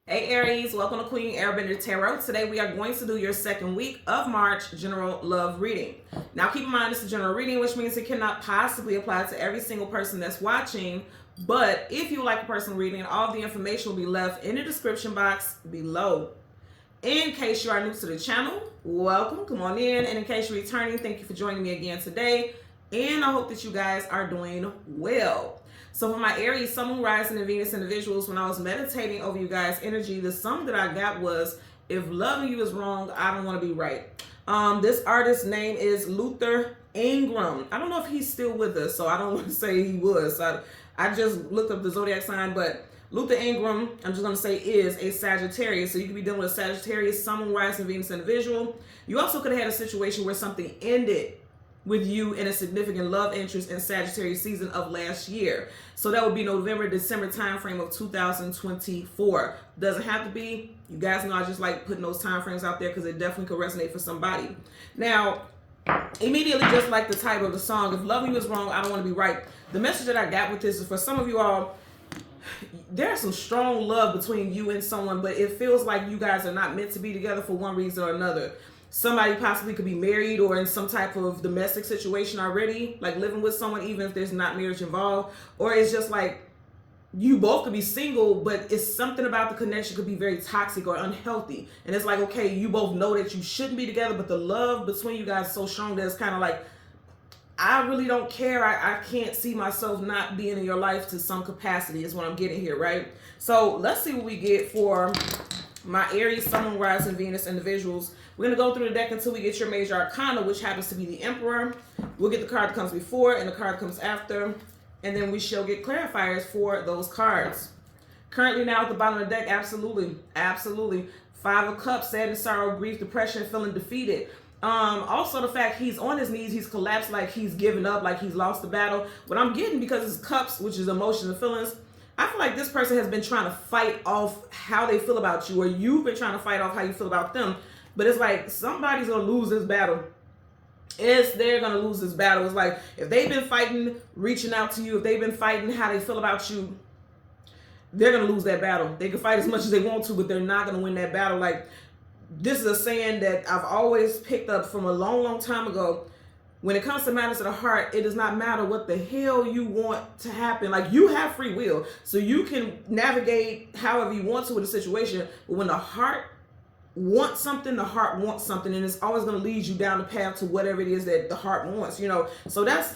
Hey Aries, welcome to Queen Airbender Tarot. Today we are going to do your second week of March general love reading. Now keep in mind this is a general reading, which means it cannot possibly apply to every single person that's watching. But if you would like a personal reading, all the information will be left in the description box below. In case you are new to the channel, welcome, come on in. And in case you're returning, thank you for joining me again today. And I hope that you guys are doing well. So for my Aries, Sun, Moon, Rising, and Venus individuals, when I was meditating over you guys' energy, the song that I got was, "If loving you is wrong, I don't want to be right." This artist's name is Luther Ingram. I don't know if he's still with us, so I don't want to say he was. I just looked up the zodiac sign, but Luther Ingram, I'm just going to say, is a Sagittarius. So you could be dealing with a Sagittarius, Sun, Moon, Rising, Venus individual. You also could have had a situation where something ended with you in a significant love interest in Sagittarius season of last year. So that would be November, December timeframe of 2024. Doesn't have to be. You guys know I just like putting those time frames out there because it definitely could resonate for somebody. Now, immediately, just like the title of the song, "If loving you is wrong, I don't want to be right." The message that I got with this is for some of you all, there's some strong love between you and someone, but it feels like you guys are not meant to be together for one reason or another. Somebody possibly could be married or in some type of domestic situation already, like living with someone, even if there's not marriage involved. Or it's just like you both could be single, but it's something about the connection could be very toxic or unhealthy. And it's like, okay, you both know that you shouldn't be together, but the love between you guys is so strong that it's kind of like, I really don't care. I can't see myself not being in your life to some capacity is what I'm getting here, right? So let's see what we get for my Aries, Sun, Moon, Rising, Venus individuals. We're going to go through the deck until we get your major arcana, which happens to be the Emperor. We'll get the card that comes before and the card that comes after. And then we shall get clarifiers for those cards. Currently now at the bottom of the deck, absolutely. 5 of Cups, sadness, sorrow, grief, depression, feeling defeated. Also the fact he's on his knees, he's collapsed, like he's given up, like he's lost the battle. What I'm getting, because it's Cups, which is emotions and feelings, I feel like this person has been trying to fight off how they feel about you, or you've been trying to fight off how you feel about them. But it's like somebody's going to lose this battle. They're going to lose this battle. It's like if they've been fighting, reaching out to you, if they've been fighting how they feel about you, they're going to lose that battle. They can fight as much as they want to, but they're not going to win that battle. Like, this is a saying that I've always picked up from a long time ago. When it comes to matters of the heart, it does not matter what the hell you want to happen. Like, you have free will, so you can navigate however you want to with a situation. But when the heart wants something, the heart wants something, and it's always going to lead you down the path to whatever it is that the heart wants, you know. So that's,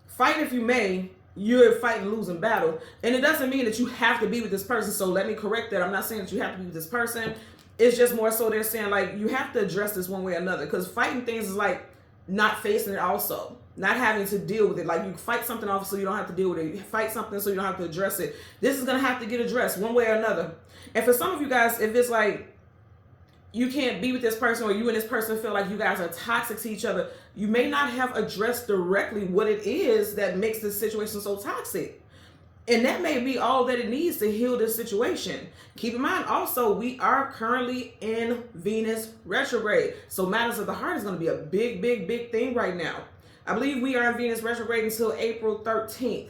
fight if you may, you're fighting losing battle. And it doesn't mean that you have to be with this person. So let me correct that. I'm not saying that you have to be with this person. It's just more so they're saying, like, you have to address this one way or another, because fighting things is like not facing it, also not having to deal with it. Like, you fight something off so you don't have to deal with it. You fight something so you don't have to address it. This is going to have to get addressed one way or another. And for some of you guys, if it's like you can't be with this person, or you and this person feel like you guys are toxic to each other, you may not have addressed directly what it is that makes this situation so toxic. And that may be all that it needs to heal this situation. Keep in mind also, we are currently in Venus retrograde. So matters of the heart is going to be a big thing right now. I believe we are in Venus retrograde until April 13th.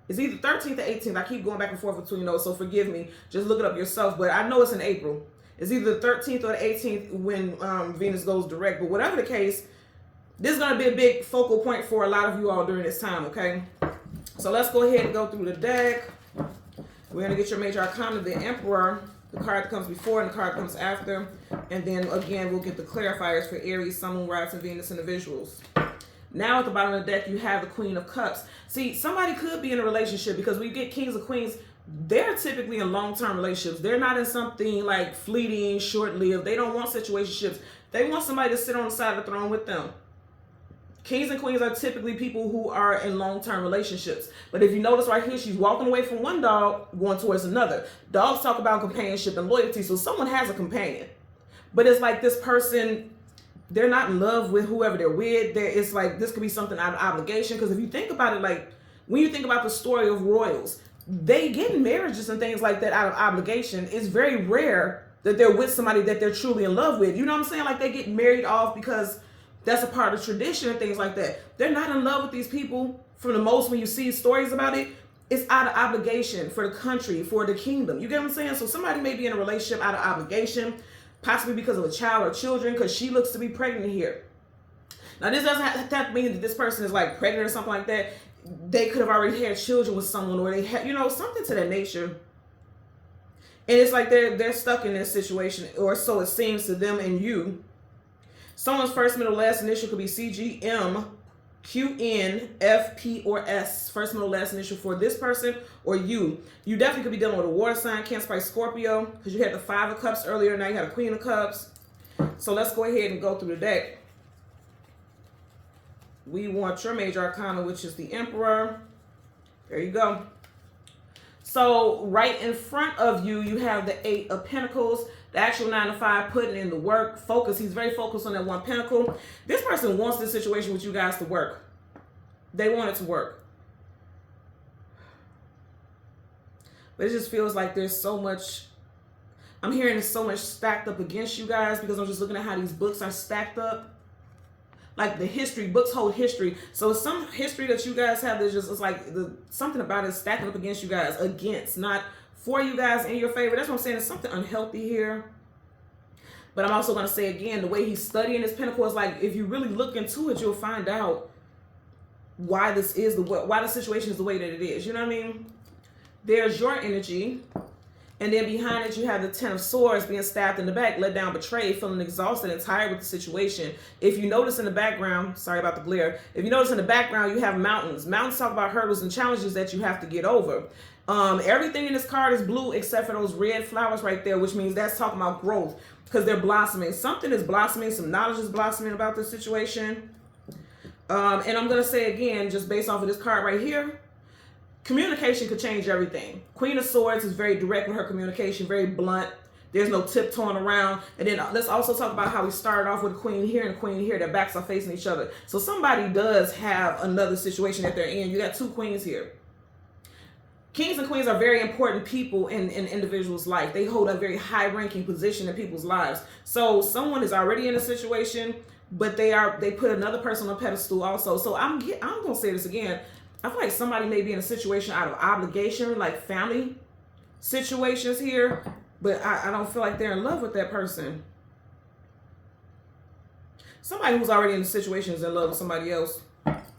It's either 13th or 18th. I keep going back and forth between those, so forgive me. Just look it up yourself. But I know it's in April. It's either the 13th or the 18th when Venus goes direct. But whatever the case, this is going to be a big focal point for a lot of you all during this time, okay? So let's go ahead and go through the deck. We're going to get your major arcana, the Emperor, the card that comes before and the card that comes after. And then again, we'll get the clarifiers for Aries, Sun, Moon, Rising, Venus individuals. Now at the bottom of the deck, you have the Queen of Cups. See, somebody could be in a relationship, because we get Kings and Queens. They're typically in long-term relationships. They're not in something like fleeting, short-lived. They don't want situationships. They want somebody to sit on the side of the throne with them. Kings and Queens are typically people who are in long-term relationships. But if you notice right here, she's walking away from one dog, going towards another. Dogs talk about companionship and loyalty, so someone has a companion. But it's like this person, they're not in love with whoever they're with. It's like this could be something out of obligation. Because if you think about it, like when you think about the story of royals, they get in marriages and things like that out of obligation. It's very rare that they're with somebody that they're truly in love with. You know what I'm saying? Like, they get married off because that's a part of tradition and things like that. They're not in love with these people for the most. When you see stories about it, it's out of obligation for the country, for the kingdom. You get what I'm saying? So somebody may be in a relationship out of obligation, possibly because of a child or children, because she looks to be pregnant here. Now, this doesn't have to mean that this person is like pregnant or something like that. They could have already had children with someone, or they had, you know, something to that nature. And it's like they're stuck in this situation, or so it seems to them and you. Someone's first, middle, last initial could be CGM, QN, FP, or S. First, middle, last initial for this person or you. You definitely could be dealing with a water sign, Cancer, Pisces, Scorpio, because you had the 5 of Cups earlier. Now you have a Queen of Cups. So let's go ahead and go through the deck. We want your major arcana, which is the Emperor. There you go. So right in front of you, you have the 8 of Pentacles, the actual 9 to 5, putting in the work, focus. He's very focused on that 1 pentacle. This person wants this situation with you guys to work. They want it to work. But it just feels like there's so much, I'm hearing there's so much stacked up against you guys, because I'm just looking at how these books are stacked up. Like the history, books hold history. So some history that you guys have, there's just, it's like something about it stacking up against you guys, against, not for you guys in your favor. That's what I'm saying. There's something unhealthy here. But I'm also going to say again, the way he's studying this pentacle is like, if you really look into it, you'll find out why this is why the situation is the way that it is. You know what I mean? There's your energy. And then behind it, you have the 10 of Swords, being stabbed in the back, let down, betrayed, feeling exhausted and tired with the situation. If you notice in the background, sorry about the glare. If you notice in the background, you have mountains. Mountains talk about hurdles and challenges that you have to get over. Everything in this card is blue except for those red flowers right there, which means that's talking about growth, because they're blossoming. Something is blossoming. Some knowledge is blossoming about this situation. And I'm going to say again, just based off of this card right here, communication could change everything. Queen of Swords is very direct with her communication, very blunt. There's no tiptoeing around. And then let's also talk about how we started off with Queen here and Queen here. Their backs are facing each other. So somebody does have another situation that they're in. You got 2 queens here. Kings and queens are very important people in individuals' life. They hold a very high-ranking position in people's lives. So someone is already in a situation, but they put another person on a pedestal also. So I'm going to say this again. I feel like somebody may be in a situation out of obligation, like family situations here, but I don't feel like they're in love with that person. Somebody who's already in a situation is in love with somebody else.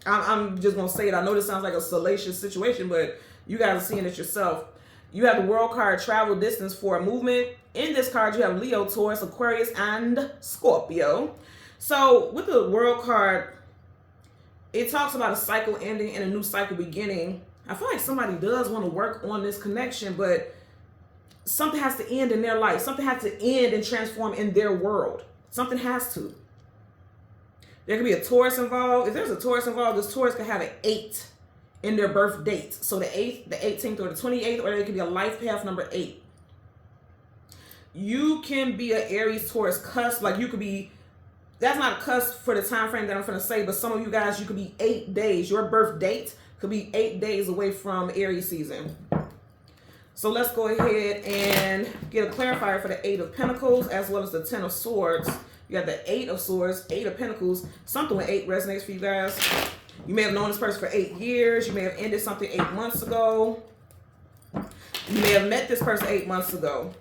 I'm just going to say it. I know this sounds like a salacious situation, but you guys are seeing it yourself. You have the World card, travel distance for a movement. In this card, you have Leo, Taurus, Aquarius, and Scorpio. So with the World card, it talks about a cycle ending and a new cycle beginning. I feel like somebody does want to work on this connection, but something has to end in their life. Something has to end and transform in their world. Something has to. There could be a Taurus involved. If there's a Taurus involved, this Taurus could have an 8 in their birth date. So the 8th, the 18th, or the 28th, or it could be a life path number 8. You can be an Aries Taurus cusp. Like you could be, that's not a cusp for the time frame that I'm going to say, but some of you guys, you could be 8 days. Your birth date could be 8 days away from Aries season. So let's go ahead and get a clarifier for the 8 of Pentacles as well as the 10 of Swords. You got the 8 of Swords, 8 of Pentacles. Something with 8 resonates for you guys. You may have known this person for 8 years. You may have ended something 8 months ago. You may have met this person 8 months ago.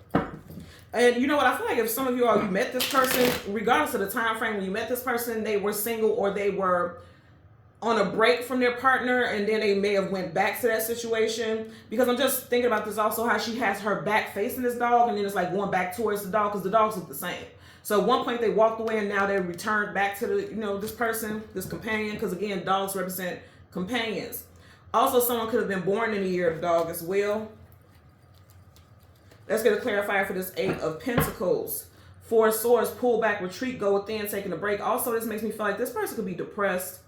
And you know what? I feel like if some of you all, you met this person, regardless of the time frame when you met this person, they were single or they were on a break from their partner, and then they may have went back to that situation. Because I'm just thinking about this also, how she has her back facing this dog, and then it's like going back towards the dog because the dogs look the same. So at one point they walked away and now they returned back to the, this person, this companion, because again, dogs represent companions. Also, someone could have been born in the year of dog as well. Let's get a clarifier for this 8 of Pentacles. 4 of Swords, pull back, retreat, go within, taking a break. Also, this makes me feel like this person could be depressed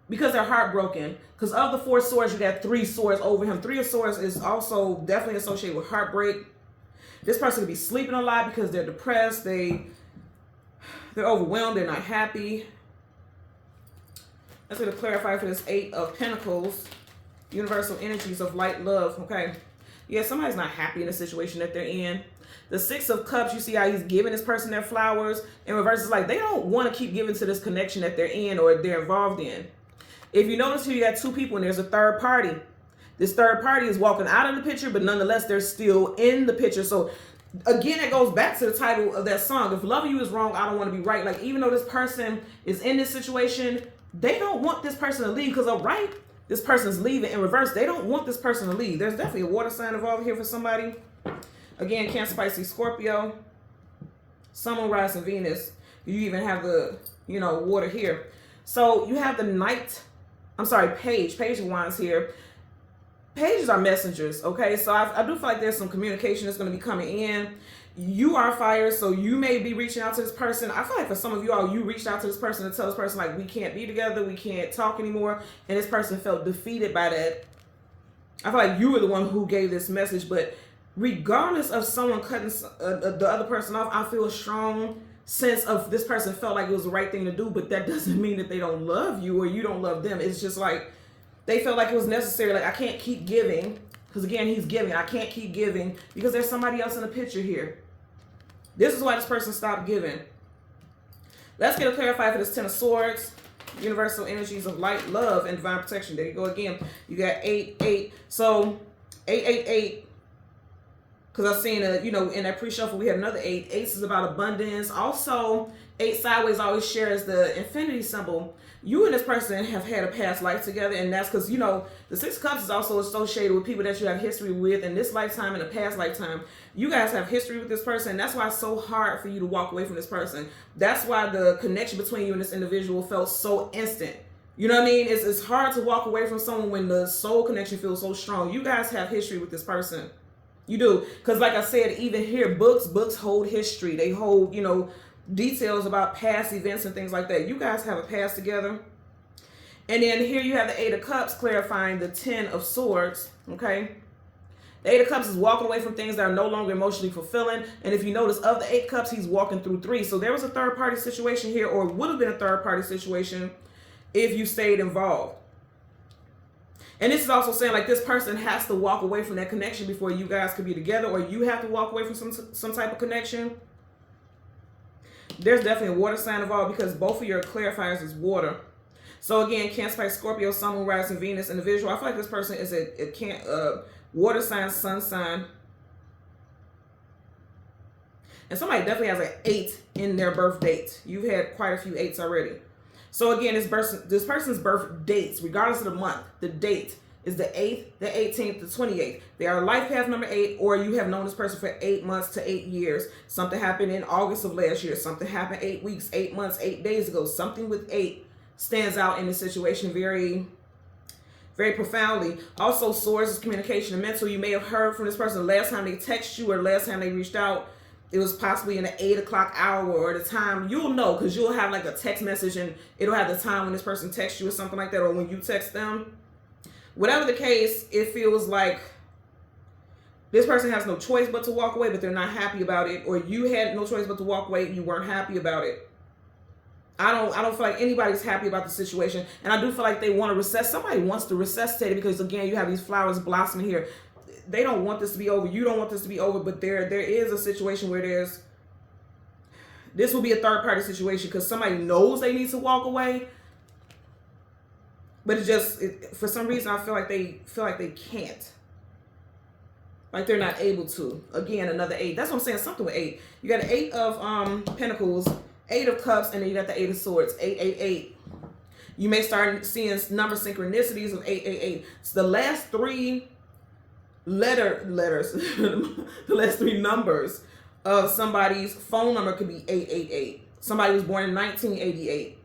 because they're heartbroken. Because of the 4 of Swords, you got 3 swords over him. 3 of Swords is also definitely associated with heartbreak. This person could be sleeping a lot because they're depressed. They're overwhelmed. They're not happy. Let's get a clarifier for this 8 of Pentacles. Universal energies of light, love. Okay. Yeah, somebody's not happy in the situation that they're in. The 6 of Cups, you see how he's giving this person their flowers. In reverse, it's like they don't want to keep giving to this connection that they're in or they're involved in. If you notice here, you got 2 people and there's a third party. This third party is walking out of the picture, but nonetheless, they're still in the picture. So again, it goes back to the title of that song. If loving you is wrong, I don't want to be right. Like, even though this person is in this situation, they don't want this person to leave, because right, this person's leaving. In reverse, they don't want this person to leave. There's definitely a water sign involved here for somebody. Again, Cancer, Pisces, Scorpio, Sun, Moon, Rising, Venus. You even have the, water here. So you have the Page of Wands here. Pages are messengers, okay? So I do feel like there's some communication that's going to be coming in. You are fire, so you may be reaching out to this person. I feel like for some of you all, you reached out to this person to tell this person, like, we can't be together, we can't talk anymore, and this person felt defeated by that. I feel like you were the one who gave this message, but regardless of someone cutting the other person off, I feel a strong sense of this person felt like it was the right thing to do, but that doesn't mean that they don't love you or you don't love them. It's just like they felt like it was necessary. Like, I can't keep giving, because again, he's giving. I can't keep giving because there's somebody else in the picture here. This is why this person stopped giving. Let's get a clarifier for this Ten of Swords. Universal energies of light, love, and divine protection. There you go again. You got 8-8. So 8-8-8. Because I've seen, in that pre-shuffle, we have another 8. 8 is about abundance. Also, 8 sideways always shares the infinity symbol. You and this person have had a past life together, and that's because, the 6 of Cups is also associated with people that you have history with in this lifetime and a past lifetime. You guys have history with this person, and that's why it's so hard for you to walk away from this person. That's why the connection between you and this individual felt so instant. You know what I mean? It's hard to walk away from someone when the soul connection feels so strong. You guys have history with this person. You do. Because like I said, even here, books hold history. They hold, details about past events and things like that. You guys have a past together. And then here you have the 8 of Cups clarifying the 10 of Swords. Okay. The 8 of Cups is walking away from things that are no longer emotionally fulfilling. And if you notice, of the 8 Cups, he's walking through 3. So there was a third party situation here, or would have been a third party situation if you stayed involved. And this is also saying, like, this person has to walk away from that connection before you guys could be together, or you have to walk away from some type of connection. There's definitely a water sign involved because both of your clarifiers is water. So again, Cancer, Pisces, Scorpio, Sun, Moon, Rising, Venus individual. I feel like this person is a water sign, sun sign. And somebody definitely has an 8 in their birth date. You've had quite a few 8s already. So again, this person's birth dates, regardless of the month, the date is the 8th, the 18th, the 28th. They are life path number 8, or you have known this person for 8 months to 8 years. Something happened in August of last year. Something happened 8 weeks, 8 months, 8 days ago. Something with 8 stands out in this situation very, very profoundly. Also, Swords is communication and mental. You may have heard from this person last time they text you or last time they reached out. It was possibly in the 8 o'clock hour or the time. You'll know because you'll have like a text message and it'll have the time when this person texts you or something like that, or when you text them. Whatever the case, it feels like this person has no choice but to walk away, but they're not happy about it. Or you had no choice but to walk away and you weren't happy about it. I don't feel like anybody's happy about the situation. And I do feel like they want to recess. Somebody wants to resuscitate it because, again, you have these flowers blossoming here. They don't want this to be over. You don't want this to be over. But there is a situation where this will be a third party situation because somebody knows they need to walk away. But for some reason, I feel like they can't. Like they're not able to. Again, another 8. That's what I'm saying. Something with 8. You got an 8 of Pentacles, 8 of Cups, and then you got the 8 of Swords. 8-8-8. You may start seeing number synchronicities of 8-8-8. So the last 3 letters, the last 3 numbers of somebody's phone number could be 888. Somebody was born in 1988.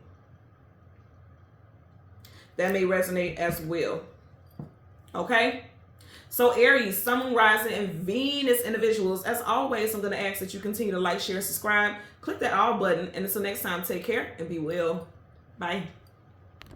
That may resonate as well. Okay? So Aries, Sun, Moon, Rising, and Venus individuals, as always, I'm going to ask that you continue to like, share, subscribe. Click that all button. And until next time, take care and be well. Bye.